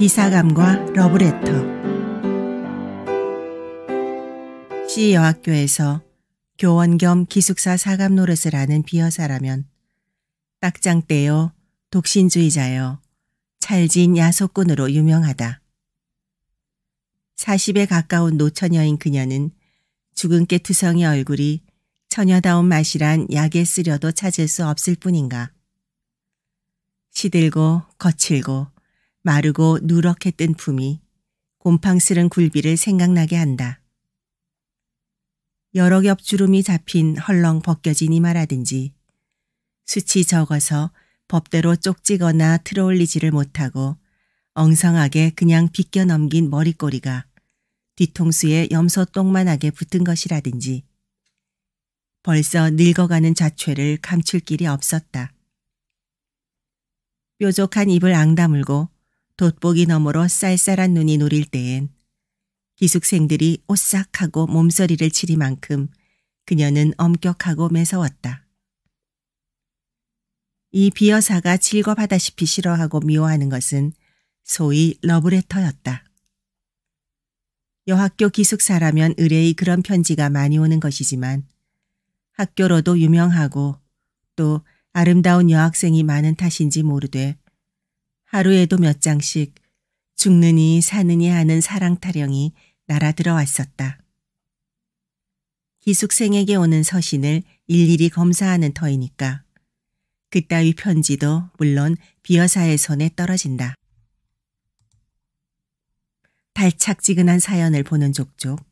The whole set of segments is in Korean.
비사감과 러브레터. C여학교에서 교원 겸 기숙사 사감 노릇을 하는 비여사라면 딱장떼요, 독신주의자요, 찰진 야속꾼으로 유명하다. 40에 가까운 노처녀인 그녀는 주근깨 투성이 얼굴이 처녀다운 맛이란 약에 쓰려도 찾을 수 없을 뿐인가. 시들고 거칠고 마르고 누렇게 뜬 품이 곰팡스런 굴비를 생각나게 한다. 여러 겹 주름이 잡힌 헐렁 벗겨진 이마라든지 수치 적어서 법대로 쪽지거나 틀어올리지를 못하고 엉성하게 그냥 빗겨 넘긴 머리꼬리가 뒤통수에 염소똥만하게 붙은 것이라든지 벌써 늙어가는 자취를 감출 길이 없었다. 뾰족한 입을 앙다물고 돋보기 너머로 쌀쌀한 눈이 노릴 때엔 기숙생들이 오싹하고 몸서리를 치리만큼 그녀는 엄격하고 매서웠다. 이 비여사가 질겁하다시피 싫어하고 미워하는 것은 소위 러브레터였다. 여학교 기숙사라면 의뢰의 그런 편지가 많이 오는 것이지만 학교로도 유명하고 또 아름다운 여학생이 많은 탓인지 모르되 하루에도 몇 장씩 죽느니 사느니 하는 사랑 타령이 날아들어 왔었다. 기숙생에게 오는 서신을 일일이 검사하는 터이니까 그따위 편지도 물론 비여사의 손에 떨어진다. 달착지근한 사연을 보는 족족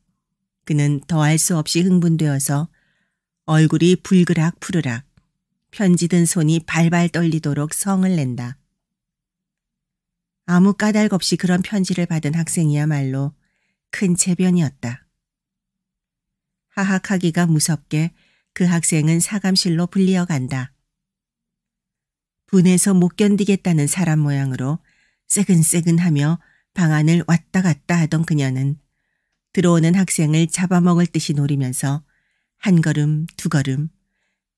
그는 더할 수 없이 흥분되어서 얼굴이 불그락 푸르락 편지 든 손이 발발 떨리도록 성을 낸다. 아무 까닭 없이 그런 편지를 받은 학생이야말로 큰 체변이었다. 하학하기가 무섭게 그 학생은 사감실로 불리어 간다. 분해서 못 견디겠다는 사람 모양으로 새근새근하며 방 안을 왔다 갔다 하던 그녀는 들어오는 학생을 잡아먹을 듯이 노리면서 한 걸음 두 걸음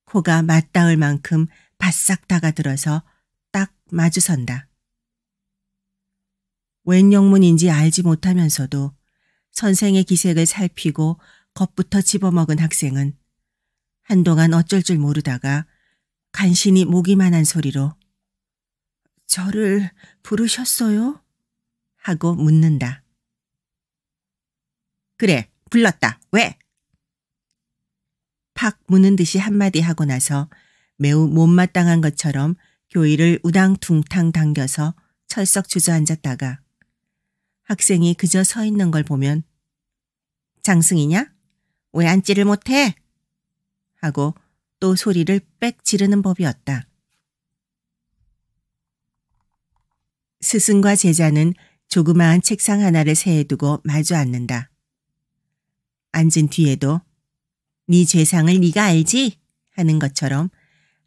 코가 맞닿을 만큼 바싹 다가들어서 딱 마주선다. 웬 영문인지 알지 못하면서도 선생의 기색을 살피고 겁부터 집어먹은 학생은 한동안 어쩔 줄 모르다가 간신히 목이만한 소리로 저를 부르셨어요? 하고 묻는다. 그래, 불렀다. 왜? 팍 무는 듯이 한마디 하고 나서 매우 못마땅한 것처럼 교의를 우당퉁탕 당겨서 철썩 주저앉았다가 학생이 그저 서 있는 걸 보면 장승이냐? 왜 앉지를 못해? 하고 또 소리를 빽 지르는 법이었다. 스승과 제자는 조그마한 책상 하나를 세에 두고 마주 앉는다. 앉은 뒤에도 네 죄상을 네가 알지? 하는 것처럼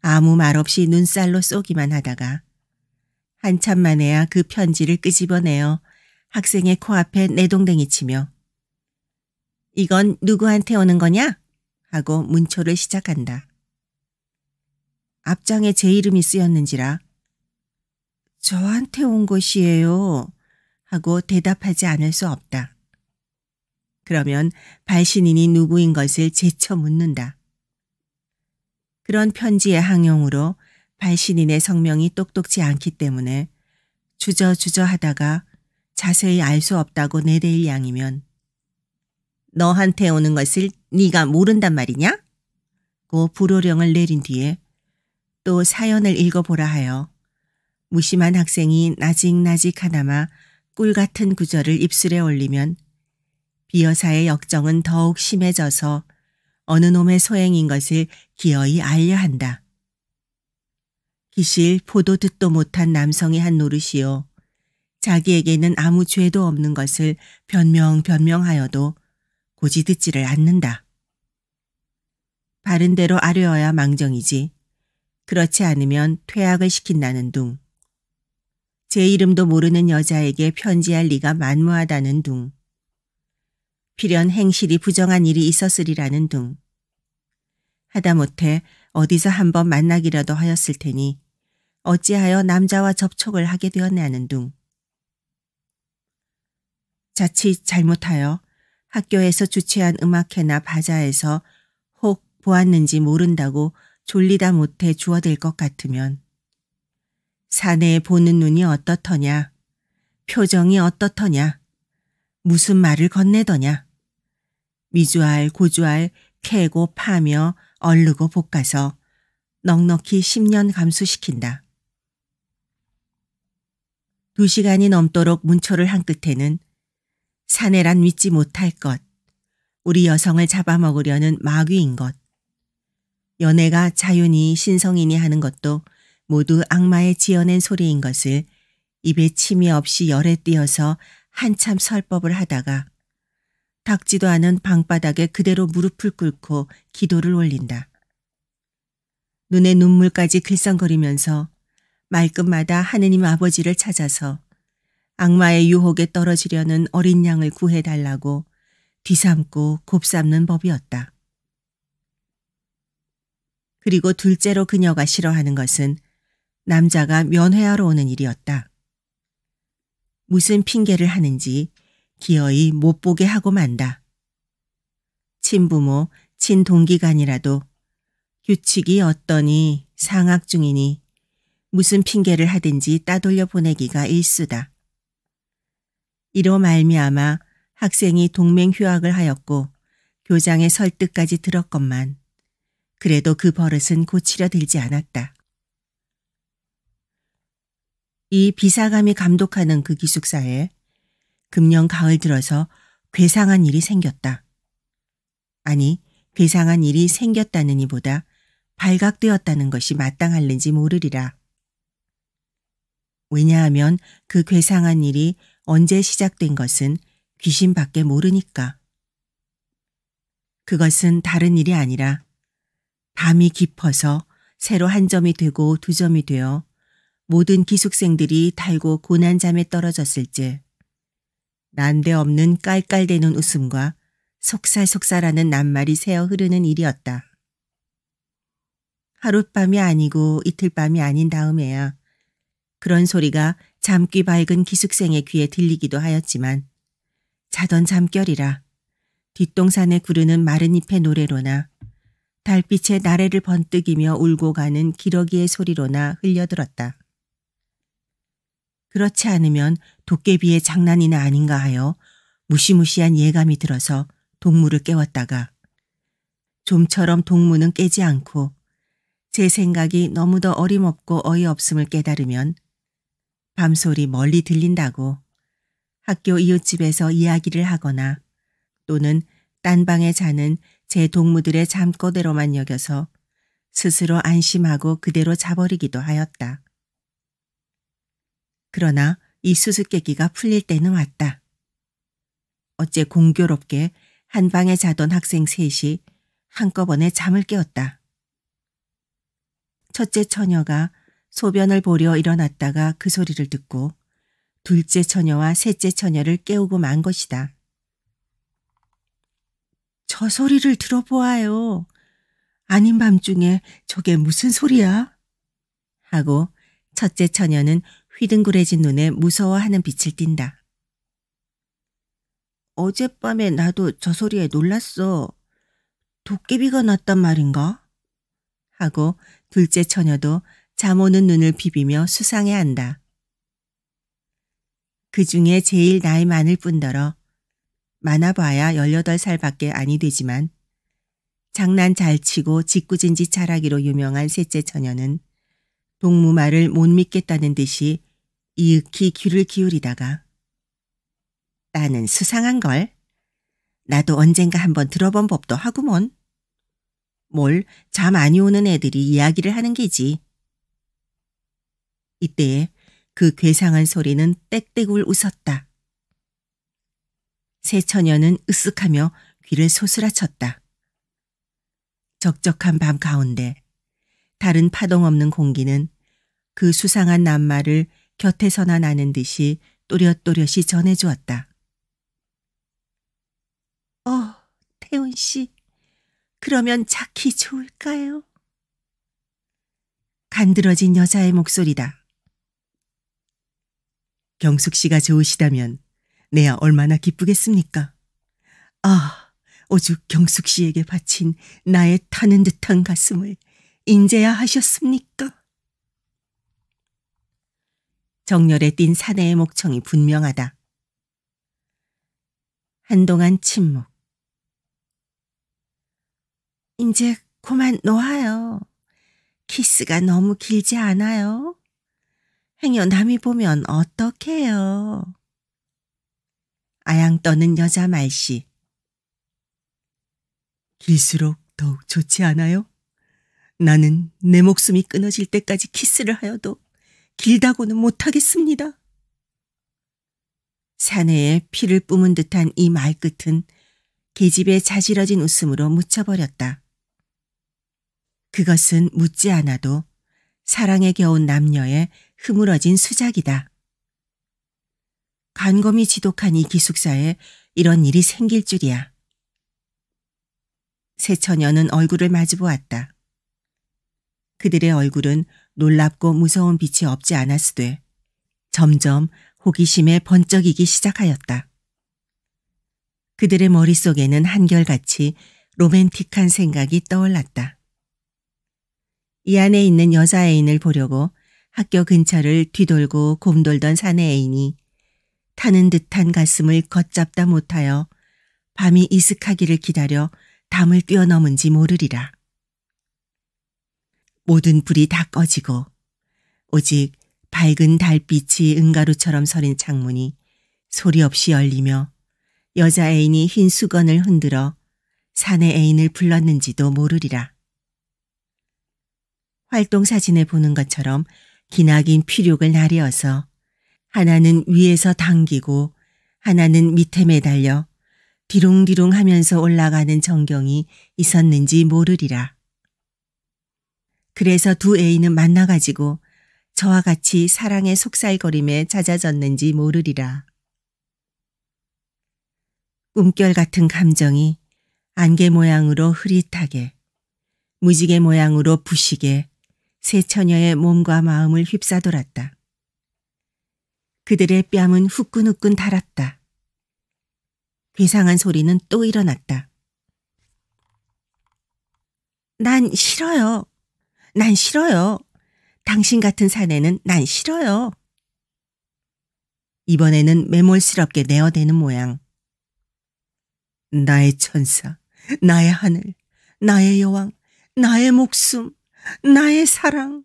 아무 말 없이 눈살로 쏘기만 하다가 한참 만에야 그 편지를 끄집어내어 학생의 코앞에 내동댕이 치며 이건 누구한테 오는 거냐? 하고 문초를 시작한다. 앞장에 제 이름이 쓰였는지라 저한테 온 것이에요 하고 대답하지 않을 수 없다. 그러면 발신인이 누구인 것을 재쳐 묻는다. 그런 편지의 항용으로 발신인의 성명이 똑똑지 않기 때문에 주저주저 하다가 자세히 알 수 없다고 내대일 양이면 너한테 오는 것을 네가 모른단 말이냐? 고 불호령을 내린 뒤에 또 사연을 읽어보라 하여 무심한 학생이 나직나직 하나마 꿀같은 구절을 입술에 올리면 비여사의 역정은 더욱 심해져서 어느 놈의 소행인 것을 기어이 알려 한다. 기실 보도 듣도 못한 남성이 한 노릇이요. 자기에게는 아무 죄도 없는 것을 변명하여도 고지 듣지를 않는다. 바른 대로 아뢰어야 망정이지. 그렇지 않으면 퇴학을 시킨다는 둥. 제 이름도 모르는 여자에게 편지할 리가 만무하다는 둥. 필연 행실이 부정한 일이 있었으리라는 둥. 하다못해 어디서 한번 만나기라도 하였을 테니 어찌하여 남자와 접촉을 하게 되었냐는 둥. 자칫 잘못하여 학교에서 주최한 음악회나 바자에서 혹 보았는지 모른다고 졸리다 못해 주워댈 것 같으면 사내에 보는 눈이 어떻더냐, 표정이 어떻더냐, 무슨 말을 건네더냐, 미주알 고주알 캐고 파며 얼르고 볶아서 넉넉히 10년 감수시킨다. 2시간이 넘도록 문초를 한 끝에는 사내란 믿지 못할 것, 우리 여성을 잡아먹으려는 마귀인 것, 연애가 자유니 신성이니 하는 것도 모두 악마의 지어낸 소리인 것을 입에 침이 없이 열에 띄어서 한참 설법을 하다가 닦지도 않은 방바닥에 그대로 무릎을 꿇고 기도를 올린다. 눈에 눈물까지 글썽거리면서 말끝마다 하느님 아버지를 찾아서 악마의 유혹에 떨어지려는 어린 양을 구해달라고 뒤삼고 곱삼는 법이었다. 그리고 둘째로 그녀가 싫어하는 것은 남자가 면회하러 오는 일이었다. 무슨 핑계를 하는지 기어이 못 보게 하고 만다. 친부모, 친동기간이라도 규칙이 어떠니 상학 중이니 무슨 핑계를 하든지 따돌려 보내기가 일수다. 이로 말미암아 학생이 동맹 휴학을 하였고 교장의 설득까지 들었건만 그래도 그 버릇은 고치려 들지 않았다. 이 비사감이 감독하는 그 기숙사에 금년 가을 들어서 괴상한 일이 생겼다. 아니, 괴상한 일이 생겼다는 이보다 발각되었다는 것이 마땅할는지 모르리라. 왜냐하면 그 괴상한 일이 언제 시작된 것은 귀신밖에 모르니까. 그것은 다른 일이 아니라 밤이 깊어서 새로 한 점이 되고 두 점이 되어 모든 기숙생들이 달고 고난잠에 떨어졌을 때 난데없는 깔깔대는 웃음과 속살속살하는 낱말이 새어 흐르는 일이었다. 하룻밤이 아니고 이틀밤이 아닌 다음에야 그런 소리가 잠귀 밝은 기숙생의 귀에 들리기도 하였지만 자던 잠결이라 뒷동산에 구르는 마른 잎의 노래로나 달빛에 나래를 번뜩이며 울고 가는 기러기의 소리로나 흘려들었다. 그렇지 않으면 도깨비의 장난이나 아닌가 하여 무시무시한 예감이 들어서 동무를 깨웠다가 좀처럼 동무는 깨지 않고 제 생각이 너무도 어림없고 어이없음을 깨달으면 밤소리 멀리 들린다고 학교 이웃집에서 이야기를 하거나 또는 딴 방에 자는 제 동무들의 잠꼬대로만 여겨서 스스로 안심하고 그대로 자버리기도 하였다. 그러나 이 수수께끼가 풀릴 때는 왔다. 어째 공교롭게 한 방에 자던 학생 셋이 한꺼번에 잠을 깨웠다. 첫째 처녀가 소변을 보려 일어났다가 그 소리를 듣고 둘째 처녀와 셋째 처녀를 깨우고 만 것이다. 저 소리를 들어보아요. 아닌 밤중에 저게 무슨 소리야? 하고 첫째 처녀는 휘둥그레진 눈에 무서워하는 빛을 띈다. 어젯밤에 나도 저 소리에 놀랐어. 도깨비가 났단 말인가? 하고 둘째 처녀도 잠 오는 눈을 비비며 수상해한다. 그 중에 제일 나이 많을 뿐더러 많아봐야 18살밖에 아니 되지만 장난 잘 치고 짓궂은짓 잘하기로 유명한 셋째 처녀는 동무 말을 못 믿겠다는 듯이 이윽히 귀를 기울이다가 나는 수상한걸. 나도 언젠가 한번 들어본 법도 하구먼. 뭘 잠 많이 오는 애들이 이야기를 하는 게지. 이때에 그 괴상한 소리는 땡땡울 웃었다. 새 처녀는 으쓱하며 귀를 소스라쳤다. 적적한 밤 가운데 다른 파동 없는 공기는 그 수상한 낱말을 곁에서나 나는 듯이 또렷또렷이 전해주었다. 태훈 씨, 그러면 자기 좋을까요? 간드러진 여자의 목소리다. 경숙 씨가 좋으시다면 내야 얼마나 기쁘겠습니까? 아, 오죽 경숙 씨에게 바친 나의 타는 듯한 가슴을 인제야 하셨습니까? 정열에 띈 사내의 목청이 분명하다. 한동안 침묵. 이제 그만 놓아요. 키스가 너무 길지 않아요? 행여 남이 보면 어떡해요? 아양 떠는 여자 말씨. 길수록 더욱 좋지 않아요? 나는 내 목숨이 끊어질 때까지 키스를 하여도 길다고는 못하겠습니다. 사내에 피를 뿜은 듯한 이 말끝은 계집의 자지러진 웃음으로 묻혀버렸다. 그것은 묻지 않아도 사랑에 겨운 남녀의 흐물어진 수작이다. 간검이 지독한 이 기숙사에 이런 일이 생길 줄이야. 세 처녀는 얼굴을 마주보았다. 그들의 얼굴은 놀랍고 무서운 빛이 없지 않았으되 점점 호기심에 번쩍이기 시작하였다. 그들의 머릿속에는 한결같이 로맨틱한 생각이 떠올랐다. 이 안에 있는 여자 애인을 보려고 학교 근처를 뒤돌고 곰돌던 사내 애인이 타는 듯한 가슴을 걷잡다 못하여 밤이 이슥하기를 기다려 담을 뛰어넘은지 모르리라. 모든 불이 다 꺼지고 오직 밝은 달빛이 은가루처럼 서린 창문이 소리 없이 열리며 여자 애인이 흰 수건을 흔들어 사내 애인을 불렀는지도 모르리라. 활동사진에 보는 것처럼 기나긴 피륙을 나뉘어서 하나는 위에서 당기고 하나는 밑에 매달려 디롱디롱 하면서 올라가는 전경이 있었는지 모르리라. 그래서 두 애인은 만나가지고 저와 같이 사랑의 속살거림에 잦아졌는지 모르리라. 꿈결 같은 감정이 안개 모양으로 흐릿하게, 무지개 모양으로 부시게 세 처녀의 몸과 마음을 휩싸돌았다. 그들의 뺨은 후끈후끈 달았다. 괴상한 소리는 또 일어났다. 난 싫어요. 난 싫어요. 당신 같은 사내는 난 싫어요. 이번에는 매몰스럽게 내어대는 모양. 나의 천사, 나의 하늘, 나의 여왕, 나의 목숨, 나의 사랑,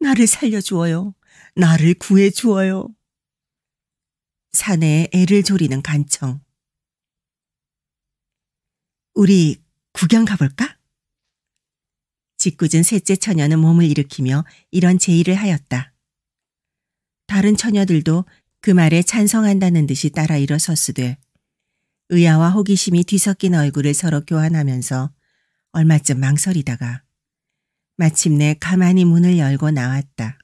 나를 살려주어요. 나를 구해주어요. 사내에 애를 조리는 간청. 우리 구경 가볼까? 짓궂은 셋째 처녀는 몸을 일으키며 이런 제의를 하였다. 다른 처녀들도 그 말에 찬성한다는 듯이 따라 일어섰으되 의아와 호기심이 뒤섞인 얼굴을 서로 교환하면서 얼마쯤 망설이다가 마침내 가만히 문을 열고 나왔다.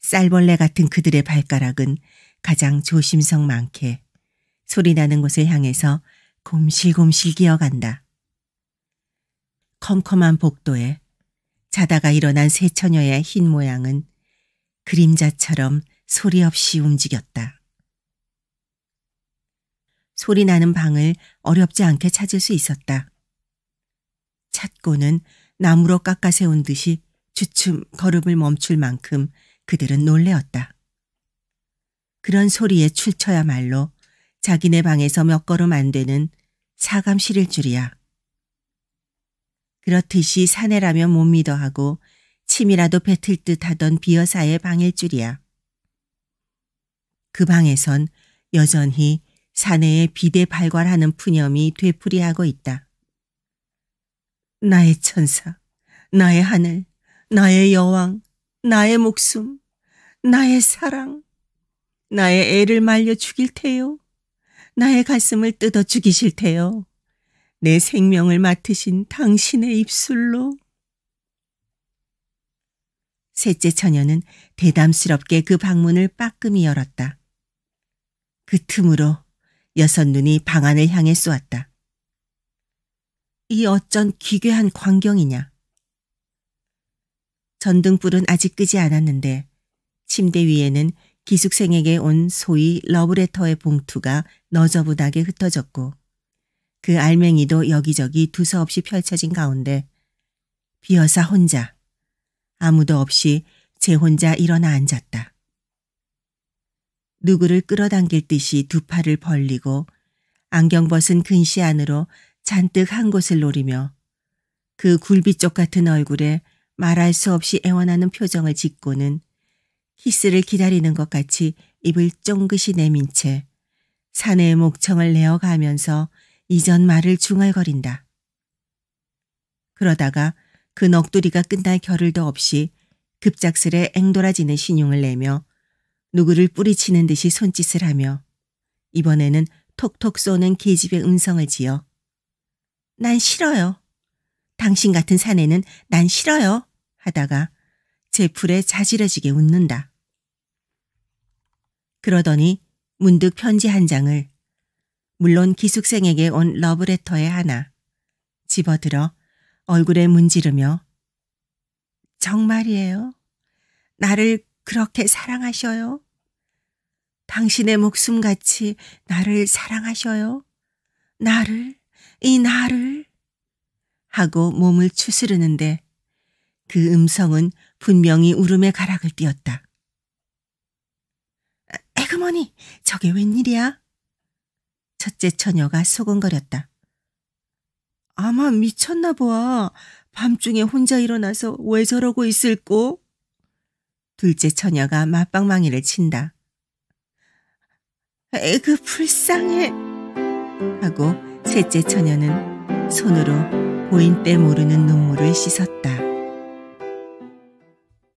쌀벌레 같은 그들의 발가락은 가장 조심성 많게 소리나는 곳을 향해서 곰실곰실 기어간다. 컴컴한 복도에 자다가 일어난 세 처녀의 흰 모양은 그림자처럼 소리 없이 움직였다. 소리 나는 방을 어렵지 않게 찾을 수 있었다. 찾고는 나무로 깎아 세운 듯이 주춤 걸음을 멈출 만큼 그들은 놀래었다. 그런 소리에 출처야말로 자기네 방에서 몇 걸음 안 되는 사감실일 줄이야. 그렇듯이 사내라면 못 믿어 하고 침이라도 뱉을 듯 하던 비여사의 방일 줄이야. 그 방에선 여전히 사내의 비대 발괄하는 푸념이 되풀이하고 있다. 나의 천사, 나의 하늘, 나의 여왕, 나의 목숨, 나의 사랑, 나의 애를 말려 죽일 테요. 나의 가슴을 뜯어 죽이실 테요. 내 생명을 맡으신 당신의 입술로. 셋째 처녀는 대담스럽게 그 방문을 빠끔히 열었다. 그 틈으로 여섯 눈이 방 안을 향해 쏘았다. 이 어쩐 기괴한 광경이냐. 전등불은 아직 끄지 않았는데 침대 위에는 기숙생에게 온 소위 러브레터의 봉투가 너저분하게 흩어졌고 그 알맹이도 여기저기 두서없이 펼쳐진 가운데 비어사 혼자 아무도 없이 제 혼자 일어나 앉았다. 누구를 끌어당길 듯이 두 팔을 벌리고 안경 벗은 근시 안으로 잔뜩 한 곳을 노리며 그 굴비쪽 같은 얼굴에 말할 수 없이 애원하는 표정을 짓고는 키스를 기다리는 것 같이 입을 쫑긋이 내민 채 사내의 목청을 내어가면서 이전 말을 중얼거린다. 그러다가 그 넋두리가 끝날 겨를도 없이 급작스레 앵돌아지는 신용을 내며 누구를 뿌리치는 듯이 손짓을 하며 이번에는 톡톡 쏘는 계집의 음성을 지어 난 싫어요. 당신 같은 사내는 난 싫어요. 하다가 제 풀에 자지러지게 웃는다. 그러더니 문득 편지 한 장을 물론 기숙생에게 온 러브레터의 하나 집어들어 얼굴에 문지르며 정말이에요. 나를 그렇게 사랑하셔요. 당신의 목숨같이 나를 사랑하셔요. 이 나를 하고 몸을 추스르는데 그 음성은 분명히 울음의 가락을 띄었다. 에그머니, 저게 웬일이야? 첫째 처녀가 소곤거렸다. 아마 미쳤나 보아. 밤중에 혼자 일어나서 왜 저러고 있을꼬? 둘째 처녀가 맞방망이를 친다. 에그 불쌍해 하고 셋째 처녀는 손으로 보인 때 모르는 눈물을 씻었다.